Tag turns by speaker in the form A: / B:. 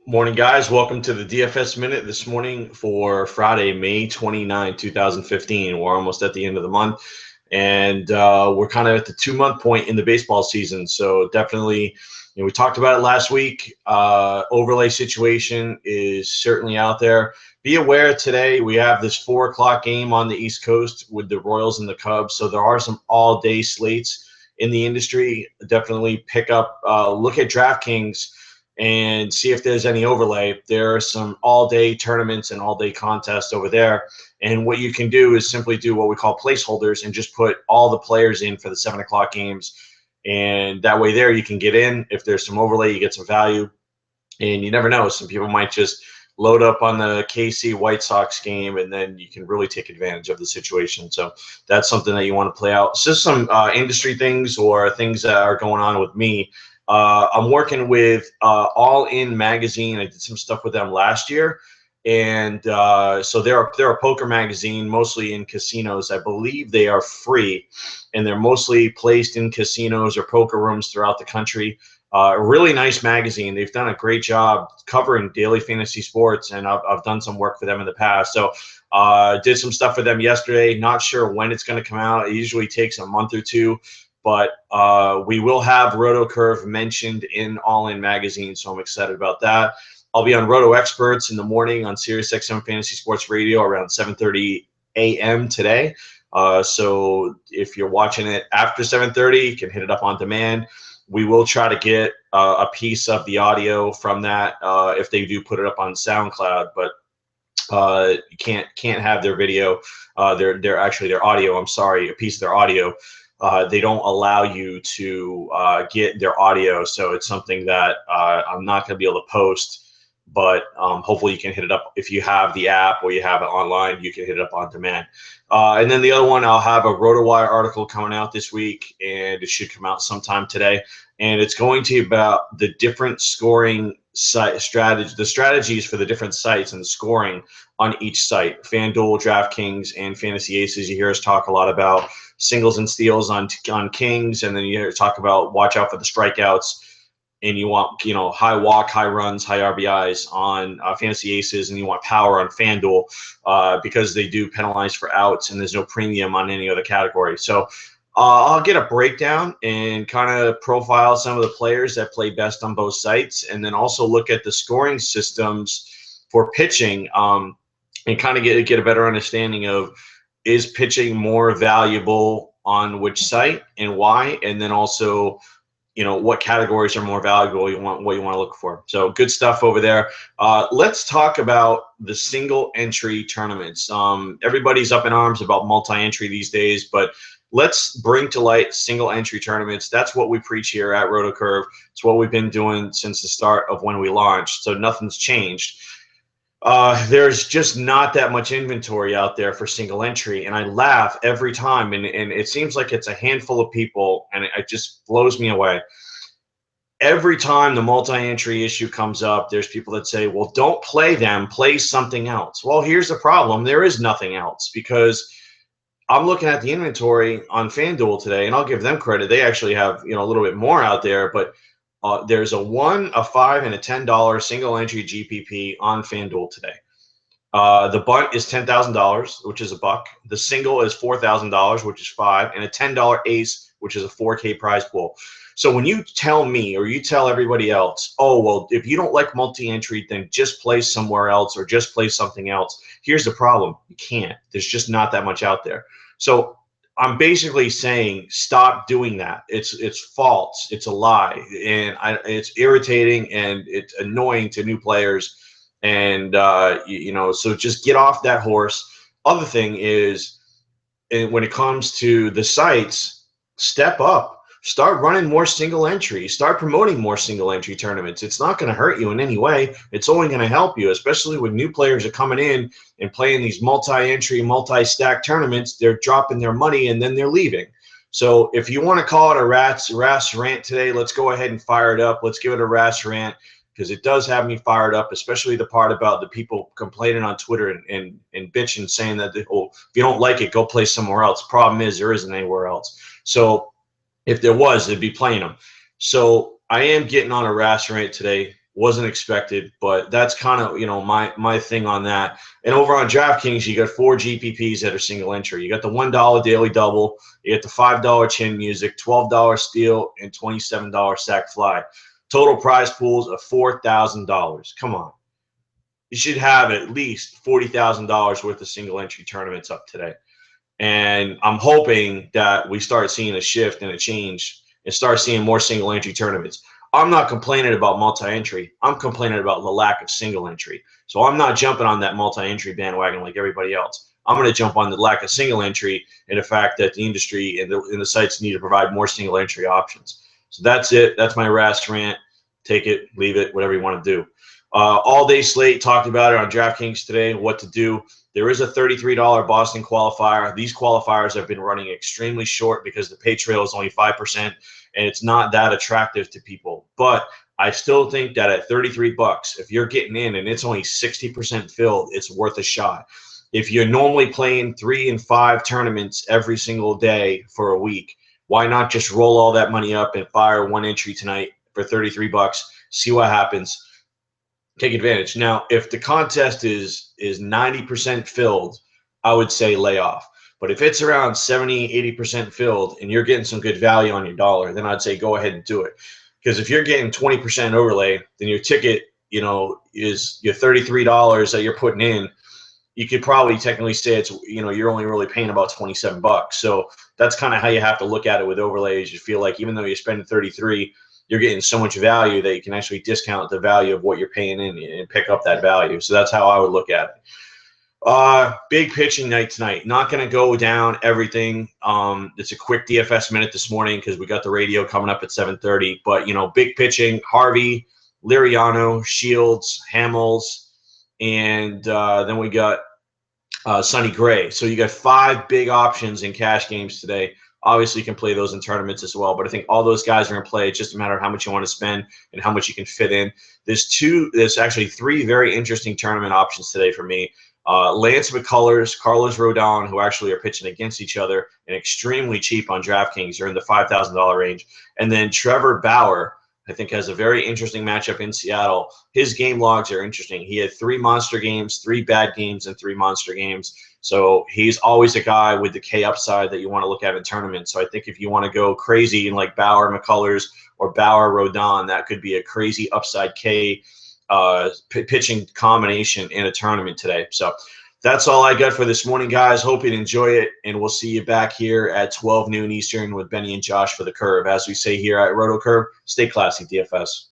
A: Morning, guys. Welcome to the DFS Minute this morning for Friday, May 29, 2015. We're almost at the end of the month, and we're kind of at the 2-month point in the baseball season. So definitely, we talked about it last week. Overlay situation is certainly out there. Be aware today we have this 4 o'clock game on the East Coast with the Royals and the Cubs. So there are some all-day slates in the industry. Definitely pick up, look at DraftKings and see if there's any overlay. There are some all-day tournaments and all-day contests over there. And what you can do is simply do what we call placeholders and just put all the players in for the 7 o'clock games. And that way there you can get in. If there's some overlay, you get some value. And you never know. Some people might just load up on the KC White Sox game, and then you can really take advantage of the situation. So that's something that you want to play out. It's just some industry things or things that are going on with me. I'm working with All In Magazine. I did some stuff with them last year. And so they're a poker magazine, mostly in casinos. I believe they are free, and they're mostly placed in casinos or poker rooms throughout the country. A really nice magazine. They've done a great job covering daily fantasy sports, and I've done some work for them in the past. So did some stuff for them yesterday. Not sure when it's going to come out. It usually takes a month or two. But we will have RotoCurve mentioned in All In Magazine, so I'm excited about that. I'll be on Roto Experts in the morning on SiriusXM Fantasy Sports Radio around 7:30 a.m. today. So if you're watching it after 7:30, you can hit it up on demand. We will try to get a piece of the audio from that if they do put it up on SoundCloud, but you can't have their video, their audio. I'm sorry, a piece of their audio. They don't allow you to get their audio, so it's something that I'm not going to be able to post, but hopefully you can hit it up. If you have the app or you have it online, you can hit it up on demand. And then the other one, I'll have a RotoWire article coming out this week, and it should come out sometime today. And it's going to be about the different scoring strategies for the different sites and scoring on each site. FanDuel, DraftKings, and Fantasy Aces. You hear us talk a lot about singles and steals on Kings, and then you hear us talk about watch out for the strikeouts, and you want high walk, high runs, high RBIs on Fantasy Aces, and you want power on FanDuel because they do penalize for outs, and there's no premium on any other category. So I'll get a breakdown and kind of profile some of the players that play best on both sites, and then also look at the scoring systems for pitching and kind of get a better understanding of, is pitching more valuable on which site and why, and then also what categories are more valuable, what you want to look for. So good stuff over there. Let's talk about the single entry tournaments. Everybody's up in arms about multi-entry these days, but let's bring to light single entry tournaments. That's what we preach here at RotoCurve. It's what we've been doing since the start of when we launched, so nothing's changed. There's just not that much inventory out there for single entry, and I laugh every time, and it seems like it's a handful of people, and it just blows me away. Every time the multi-entry issue comes up, there's people that say, well, don't play them, play something else. Well, here's the problem. There is nothing else, because I'm looking at the inventory on FanDuel today, and I'll give them credit. They actually have a little bit more out there, but there's a $1, a $5, and a $10 single entry GPP on FanDuel today. The bunt is $10,000, which is $1. The single is $4,000, which is $5, and a $10 ace, which is a $4K prize pool. So when you tell me or you tell everybody else, oh, well, if you don't like multi-entry, then just play somewhere else or just play something else. Here's the problem. You can't. There's just not that much out there. So I'm basically saying stop doing that. It's false. It's a lie. And it's irritating and it's annoying to new players. And, so just get off that horse. Other thing is, when it comes to the sites, step up. Start running more single entry. Start promoting more single entry tournaments. It's not going to hurt you in any way. It's only going to help you, especially when new players are coming in and playing these multi-entry, multi-stack tournaments. They're dropping their money and then they're leaving. So if you want to call it a Rath's Rant today, let's go ahead and fire it up. Let's give it a Rath's Rant, because it does have me fired up, especially the part about the people complaining on Twitter and bitching, saying that, oh, if you don't like it, go play somewhere else. Problem is, there isn't anywhere else. So if there was, they'd be playing them. So I am getting on a Rath Rant today. Wasn't expected, but that's kind of, my thing on that. And over on DraftKings, you got 4 GPPs that are single entry. You got the $1 daily double, you got the $5 chin music, $12 steal, and $27 sack fly. Total prize pools of $4,000. Come on. You should have at least $40,000 worth of single entry tournaments up today. And I'm hoping that we start seeing a shift and a change and start seeing more single entry tournaments. I'm not complaining about multi-entry. I'm complaining about the lack of single entry. So I'm not jumping on that multi-entry bandwagon like everybody else. I'm going to jump on the lack of single entry and the fact that the industry and the sites need to provide more single entry options. So that's it. That's my Rath rant. Take it, leave it, whatever you want to do. All day slate, talked about it on DraftKings today, what to do. There is a $33 Boston qualifier. These qualifiers have been running extremely short because the pay trail is only 5%, and it's not that attractive to people. But I still think that at $33, if you're getting in and it's only 60% filled, it's worth a shot. If you're normally playing 3 and 5 tournaments every single day for a week, why not just roll all that money up and fire one entry tonight for $33, see what happens. Take advantage. Now, if the contest is 90% filled, I would say lay off. But if it's around 70, 80% filled and you're getting some good value on your dollar, then I'd say go ahead and do it. Because if you're getting 20% overlay, then your ticket, is your $33 that you're putting in. You could probably technically say it's, you're only really paying about $27. So that's kind of how you have to look at it with overlays. You feel like even though you're spending 33, you're getting so much value that you can actually discount the value of what you're paying in and pick up that value. So that's how I would look at it. Big pitching night tonight. Not going to go down everything. It's a quick DFS minute this morning because we got the radio coming up at 7:30. But, big pitching, Harvey, Liriano, Shields, Hamels, and then we got Sonny Gray. So you got 5 big options in cash games today. Obviously, you can play those in tournaments as well, but I think all those guys are in play. It's just a matter of how much you want to spend and how much you can fit in. There's actually 3 very interesting tournament options today for me. Lance McCullers, Carlos Rodon, who actually are pitching against each other and extremely cheap on DraftKings. They're in the $5,000 range. And then Trevor Bauer, I think, has a very interesting matchup in Seattle. His game logs are interesting. He had 3 monster games, 3 bad games, and 3 monster games. So he's always a guy with the K upside that you want to look at in tournaments. So I think if you want to go crazy in like Bauer McCullers or Bauer Rodon, that could be a crazy upside K pitching combination in a tournament today. So that's all I got for this morning, guys. Hope you enjoy it, and we'll see you back here at 12 noon Eastern with Benny and Josh for the Curve. As we say here at Roto Curve, stay classy, DFS.